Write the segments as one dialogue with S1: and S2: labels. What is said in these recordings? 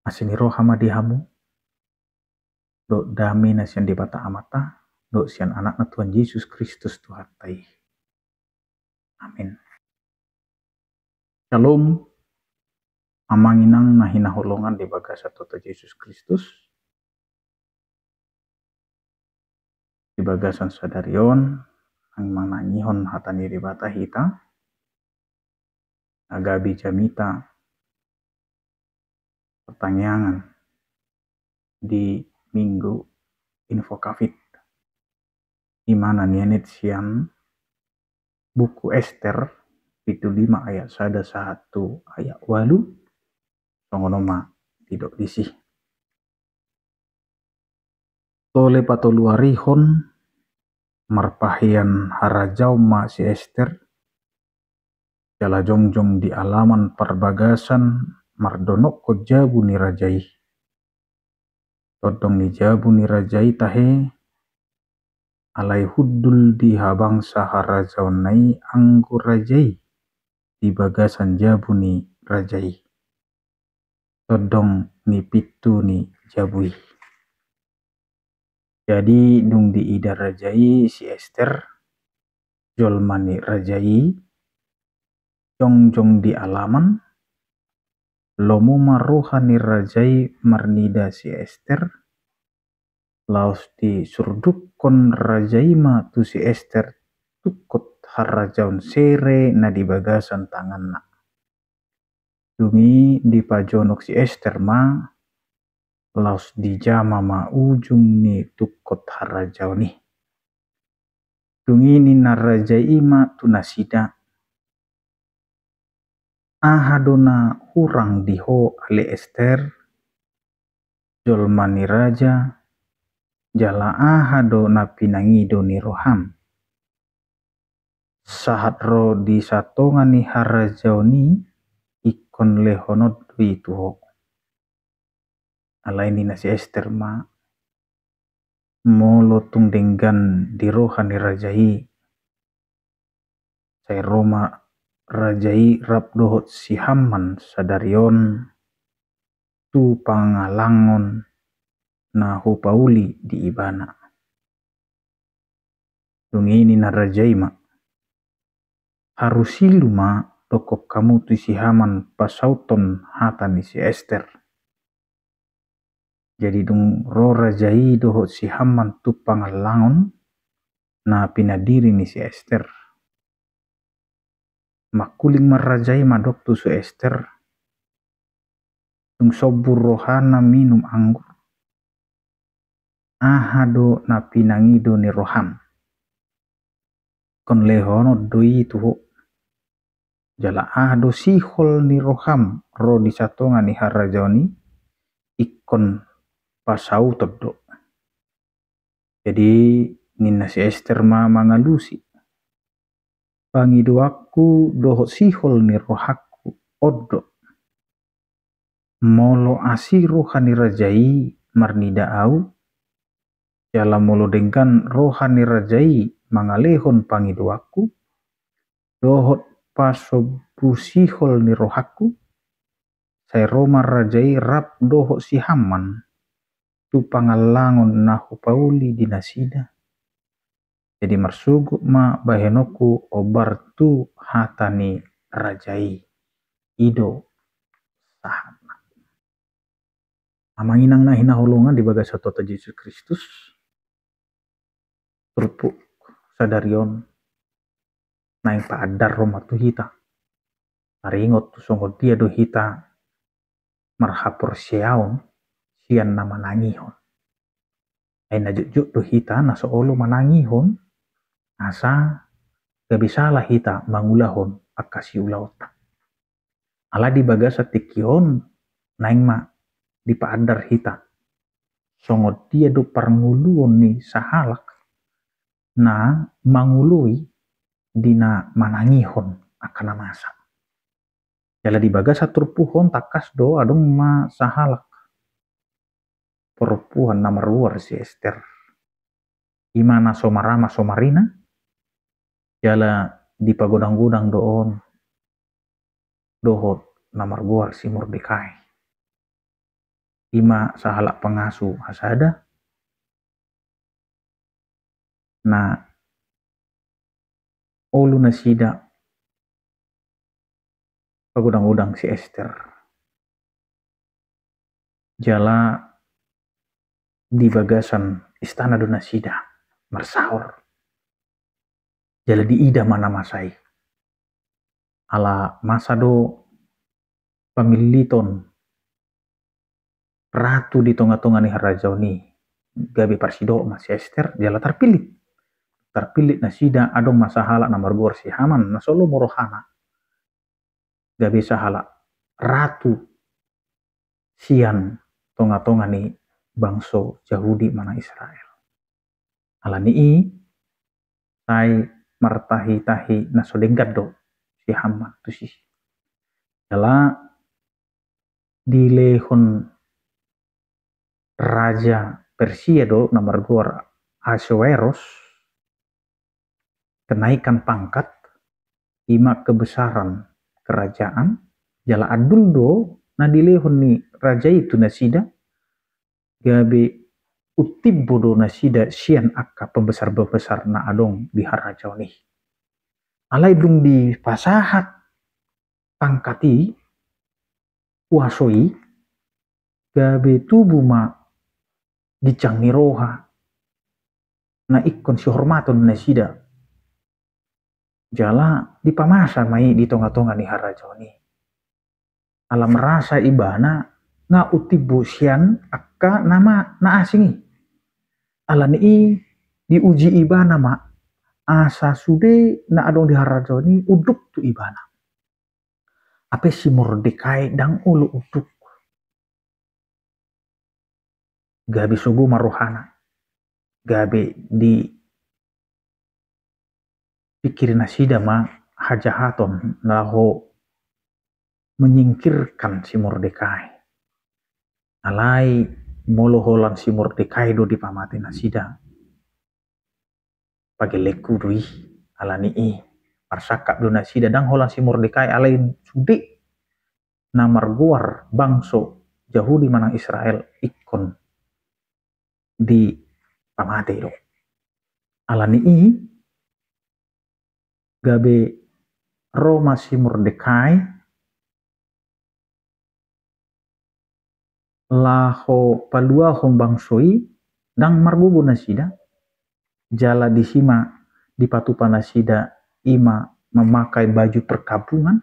S1: Asini roh hamadihamu, do dami nasian di bata amata, do sian anak na Tuhan Yesus Kristus Tuhan tai. Amin. Shalom. Amanginang nahina holongan di bagasa Tuhan Yesus Kristus. Di bagasan sadarion, ang manangihon hatani di bata hita, agabi jamita, pertanyaan di minggu info kafit, di mana nianit sian buku Ester, itu 5 ayat 1 ayat 8, songonoma tidak disih. Tole patoluarihon marpahian harajau ma si Ester, jala jongjong di alaman perbagasan mardonok ko jabu ni rajai. Todong ni jabu ni rajai tahe, alai hudul di habangsa harajau nai anggur rajai, di bagasan jabu ni rajai. Todong ni pitu ni jabui. Jadi dung di ida rajai si Ester, jolmani rajai, jongjong di alaman, lomu maruhani rajai marnida si Ester, laos di surdukon rajai ma tu si Ester tukut harajaun sere na di bagasan tangan na. Dungi di pajonok si Ester ma, laos di jama ma ujung ni tukut harajau ni. Dungi ni narajai ma tu nasida. Ahadona hurang diho ale Ester, jolmani raja, jala ahado na pinangido ni roham. Sahat ro di satonga ni harajau ni, ikon lehonot itu. Alai ni nasi Ester ma, molo tung denggan di rohani rajai. Saya Roma rajai rap dohot si Haman sadarion, tu pangalangon na hupauli di ibana. Dungi ini na rajai ma, harusilu ma tokop kamu tu si Haman pasauton hata ni si Ester. Jadi dung ro rajai dohot si Haman tu pangalangon na pinadiri ni si Ester. Makuling marajai madok tu si Ester, dung sobur rohana minum anggur, ahado na pinangido ni roham. Kon lehono doi tuho, jala ahado sihol ni roham ro di satonga ni harajau ni, ikon pasau todo. Jadi nina si Ester ma mangalusi, pangido aku dohot sihol ni rohaku odo. Molo asi rohani rajai marnida au, jala molo dengkan rohani rajai mangalehon pangido aku, dohot pasobu sihol ni rohaku, saya Roma rajai rap dohot si Haman, tu pangalangon na hupauli di nasida. Jadi marsuguk ma bahenoku obar tu hatani rajai ido sahat. Amanginang na hina holongan di bagasa Tuhan Yesus Kristus, turpuk sadarion naing paadar roma tu hita. Maringot tu songo dia do hita marhapor siaon sian na manangihon. Ay najujuk do hita na soolo manangihon, asa gabisalah hita mangulahon akasi ulaota. Ala di bagasa tikion naing ma di paadar hita. Songo dia do parnguluon ni sahalak na mangului dina manangihon akana masa. Jala di bagasa turpuhon takas do adong ma sahalak. Perempuan nomor luar si Ester. Imana somarama somarina, jala di pagodang-godang doon dohot nomor luar si Mordekai. ima sahala pengasuh hasada na olu nasida pagudang-udang si Esther jala di bagasan istana do nasida marsaor jala di ida mana masai ala masa do pamiliton ratu di tonga-tonga ni harajau ni gabi parsido masih Esther jala terpilih nasida adong masahala na margor si Haman na solo morohana gabi sahala ratu sian tonga-tonga ni bangso Yahudi mana Israel ala ni sai martahi-tahi na sodenggat do si Haman tu si jala dilehon raja Persia do na margor Ahasuerus kenaikan pangkat ima kebesaran kerajaan jala adul do na dilehon ni raja itu nasida gabe utibbo do nasida sian akka pembesar-pembesar na adong di harajau nih alai dung di pasahat pangkati kuasoi gabe tubuh ma gicang niroha na ikon si hormaton nasida jala di pamasa mai di tonga-tonga ni harajau ni ala merasa ibana nga utibbo sian akka nama na asingi ala ni diuji ibana ma asa sude na adong di harajau ni uduk tu ibana ape si Mordekai dang ulu uduk gabi sugu marohana gabi di pikir nasida ma hajahaton laho menyingkirkan si Mordekai alai moloholan si Mordekai do di pamati nasida pagi leku dui ala ni parsakap do nasida dang holan si Mordekai alai sude na marguar bangso Yahudi manang Israel ikon di pamati do ala ni gabe Roma si Mordekai laho palua hong bangsoi dang margugu nasida jala disima di patupa nasida ima memakai baju perkabungan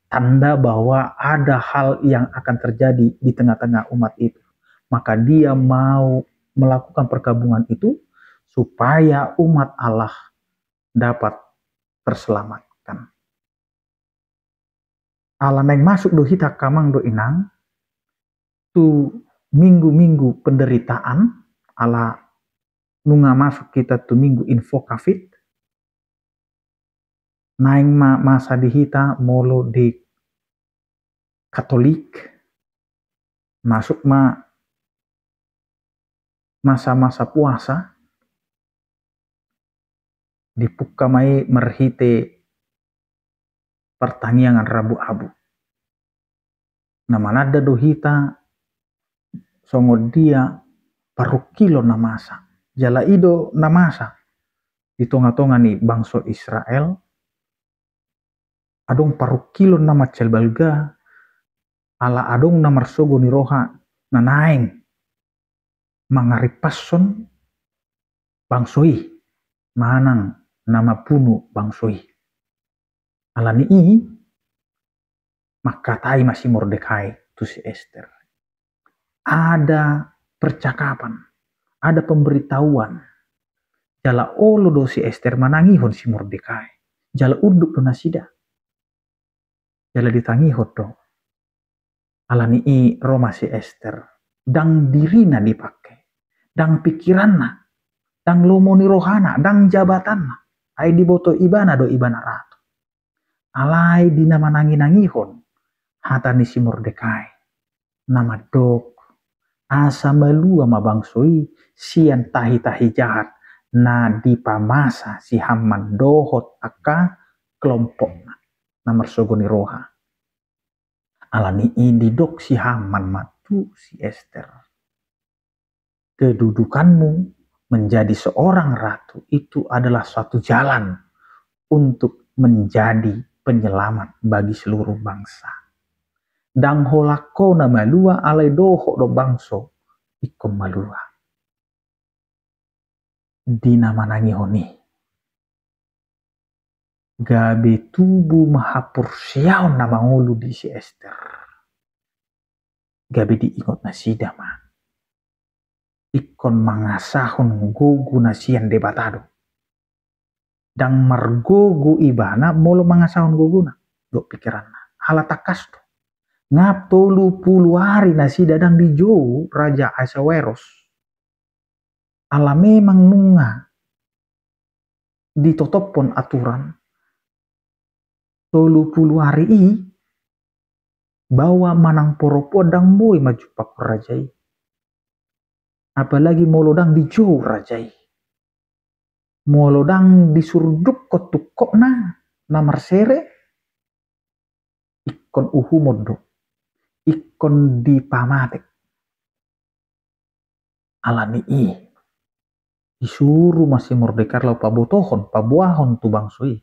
S1: tanda bahwa ada hal yang akan terjadi di tengah-tengah umat itu maka dia mau melakukan perkabungan itu supaya umat Allah dapat terselamatkan ala neng masuk do hita kamang do inang tu minggu-minggu penderitaan ala nunga masuk kita tu minggu info kafit naing masa di hita molo di Katolik masuk masa-masa puasa dipuka mai merhite pertanian rabu-abu namanada do hita songo dia paru kilo namasa jala ido namasa di tonga-tonga ni bangso Israel adong paru kilo nama celbalga ala adong namar sogo ni roha nanaeng mangaripason bangsoi manang nama punu bangsoi ala ni makatai masih Mordekai tu si Esther ada percakapan ada pemberitahuan jala olo do si Esther manangihon si Mordekai jala uduk do nasida jala ditangihon do ala ni Roma si Esther dang dirina dipake dang pikiranna dang lomoni rohana dang jabatanna ai diboto ibana do ibana ratu alai dina manangi-nangihon hata ni si Mordekai nama dok asa malua mabangsoi sian tahi-tahi jahat na dipamasa si Haman dohot aka kelompok na marsogoni roha ala ni didok si Haman itu si Ester. Kedudukanmu menjadi seorang ratu itu adalah suatu jalan untuk menjadi penyelamat bagi seluruh bangsa. Dang holako na malua alai doho do bangso ikom malua. Dina manangi honi. Gabe tubuh mahapur siaw na mangulu di si Ester. Gabe diingot na sida ma. Ikon mangasahon gugu na sian debatado. Dang margogu ibana molo mangasahon gugu na. Do pikiran na. Halatakas to. Ngap tolu puluh hari na sida dang dijo Raja Ahasuerus. Ala memang nunga. Ditotopon aturan. 30 hari bawa manang poropo dang boy maju pak rajai. Apalagi molodang dijo rajai. Molodang disurduk kotukok na namar sere. Ikon uhumodo. Ikon dipamatek. Alani disuruh masih merdeka lau pabotohon, pabuahon tu bangsui.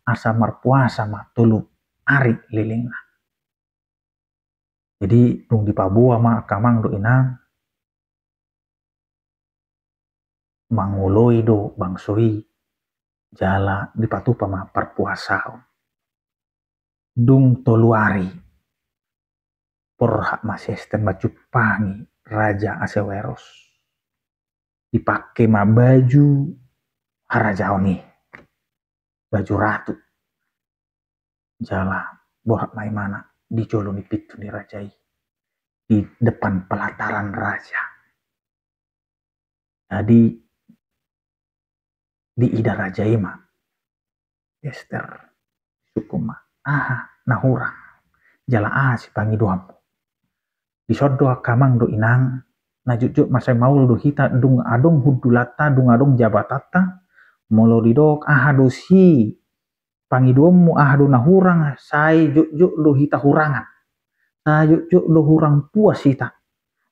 S1: Asa marpuasa ma tulu ari lilingna. Jadi dung di Papua ma kamang do inang manguloi do bangsoi jala di patupa ma perpuasa. Dung toluari porhak masisten macupangi Raja Ahasuerus. Dipakai ma baju harajaoni. Baju ratu. Jala borak maimana dijolo ni pitu ni rajai. Di depan pelataran raja. Jadi di ida rajai ma. Ester. Sukuma. Nahura. Jala si pangi doamu. Di sodo kamang do inang. Najujuk masai maul do hita dung adong hudulata dung adong jabatata. Molo didok dosi pangidomu do nahurang sai juk do hita hurangan sai juk do hurang puas hita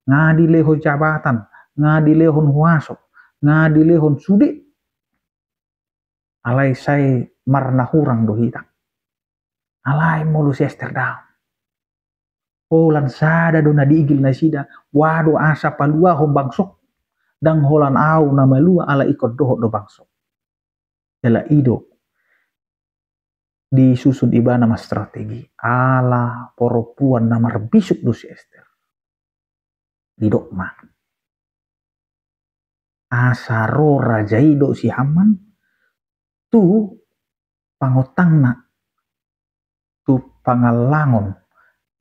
S1: ngadi lehon jabatan ngadi lehon huaso ngadi lehon sudi alai sai marna hurang do hita alai molo si Ester daun holan sada do nadigil nasida wado asa palua hom bangsok dang holan au namalua ala ikot doho do bangsok jala ido disusun ibana mas strategi ala poropuan namar bisuk do si Ester didok ma asaro rajai do si Haman tu pangotangna tu pangalangon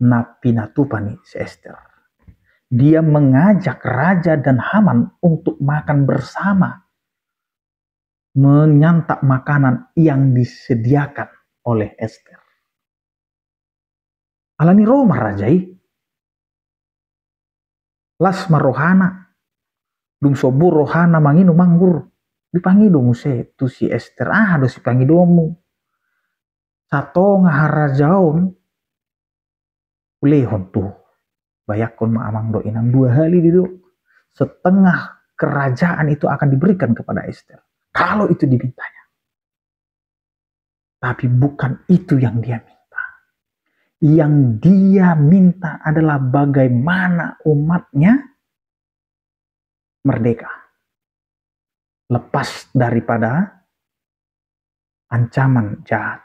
S1: na pinatupani si Ester. Dia mengajak raja dan Haman untuk makan bersama menyantap makanan yang disediakan oleh Ester. Alani Roma rajai las marohana dung sobur rohana manginu manggur dipangido muse tu si Ester do si pangidomu sato ngaharajaon ulehon tuh bayakon maamang do inang 2 hari diduk setengah kerajaan itu akan diberikan kepada Ester kalau itu dimintanya. Tapi bukan itu yang dia minta. Yang dia minta adalah bagaimana umatnya merdeka. Lepas daripada ancaman jahat.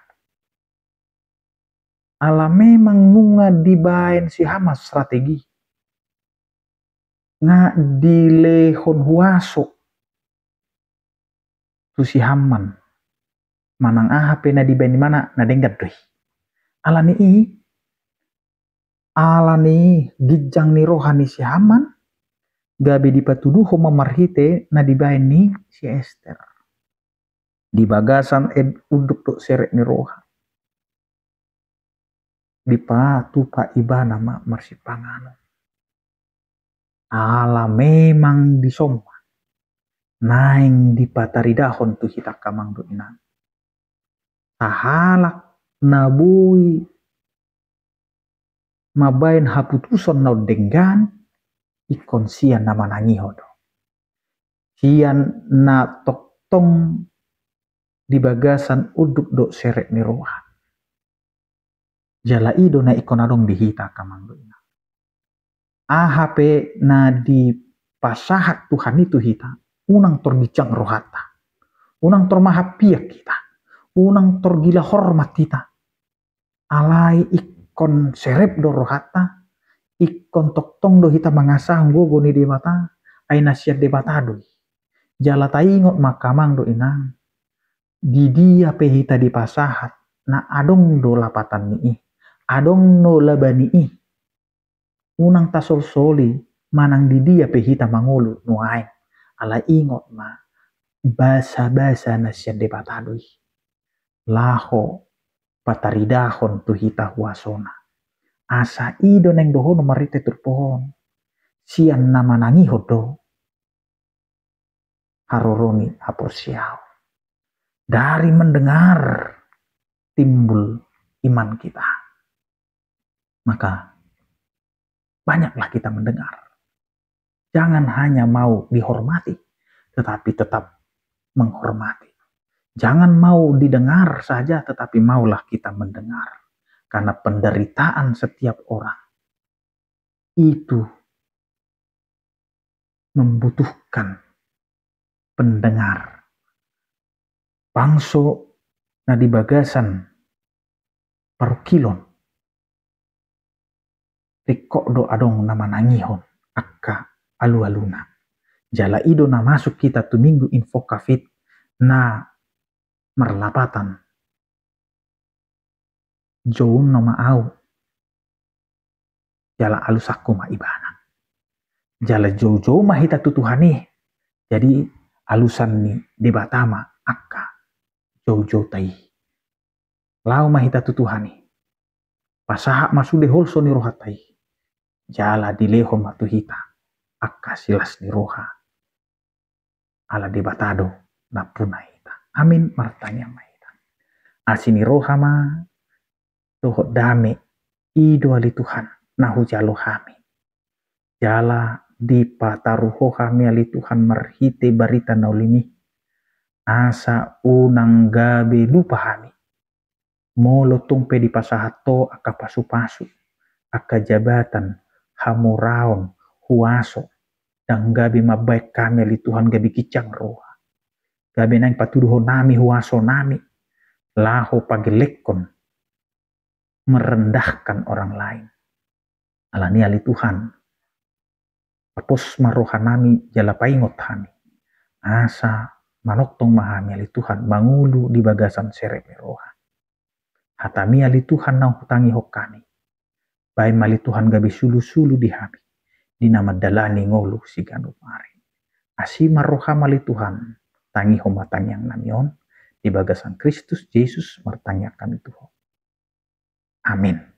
S1: Ala memang nunga dibain si Hamas strategi. Nga dilehon huaso. Tu si Haman. Manang pena dibain mana na denggat doi. Alani gijang ni rohani si Haman. Gabi dipatuduh mamarhite na dibain ni si Ester. Di bagasan unduk tok seret ni roha. Dipatu pa iba nama marsipangano. Ala memang disomwa. Naing dipataridahon tu hita kamang do inang. Tahalak nabui mabain haputuson na denggan ikon sian na manangiho do. Sian na toktong di bagasan uduk do seret ni roha. Jala ido na ikon adong dihita kamangdo ina. AHP na di pasahat Tuhan itu hita. Unang torbicang rohata. Unang tormahapiak kita. Unang torgila hormat kita. Alai ikon serep do rohata. Ikon toktong do hita mangasah gogo ni di mata. Aina siat de batadoi. Jala taingot makamang do inang. Di dia pehita di pasahat na adong do lapatan ni adong no labani unang tasol soli manang di dia pehita mangulu nuain ala ingot ma basa-basa na siya de batadoi laho pataridahon tu hita huasona asa ido neng dohono marite turpohon sian nama nangiho do haroroni aporsiao. Dari mendengar timbul iman kita. Maka banyaklah kita mendengar. Jangan hanya mau dihormati, tetapi tetap menghormati. Jangan mau didengar saja, tetapi maulah kita mendengar. Karena penderitaan setiap orang itu membutuhkan pendengar. Bangso na di bagasan parukilon rikok do adong nama nangihon akka alu-aluna jala ido na masuk kita tu minggu info kafit na merlapatan jauh nama au jala alusaku ma ibana jala jauh-jauh mah hita tutuhani jadi alusan ni debatama akka jauh-jauh tai lau mahita tutuhani pasaha masude holso ni roha tai jala dileho matuhita akka silas ni roha ala debatado na puna hita amin martanya mahita asini roha ma toho dame ido ali Tuhan nahu jalo hami jala di pataruho kami ali Tuhan marhite barita naulimi asa unang gabe lupa hami molo tumpe di pasahato aka pasu-pasu aka jabatan hamuraon huaso dan gabe mabaik kami li Tuhan gabe kicang roha gabe nang patuduho nami huaso nami laho pagelekon merendahkan orang lain alani ali Tuhan apos maroha nami jala paingot hami asa manoktong mahami ali Tuhan mangulu di bagasan serep roha hatami ali Tuhan nang hutangi hokami bai mali Tuhan gabi sulu-sulu di hami di nama dalani ngolu si ganu mari asima roha mali Tuhan tangi homatang yang namion di bagasan Kristus Yesus martanya kami Tuhan amin.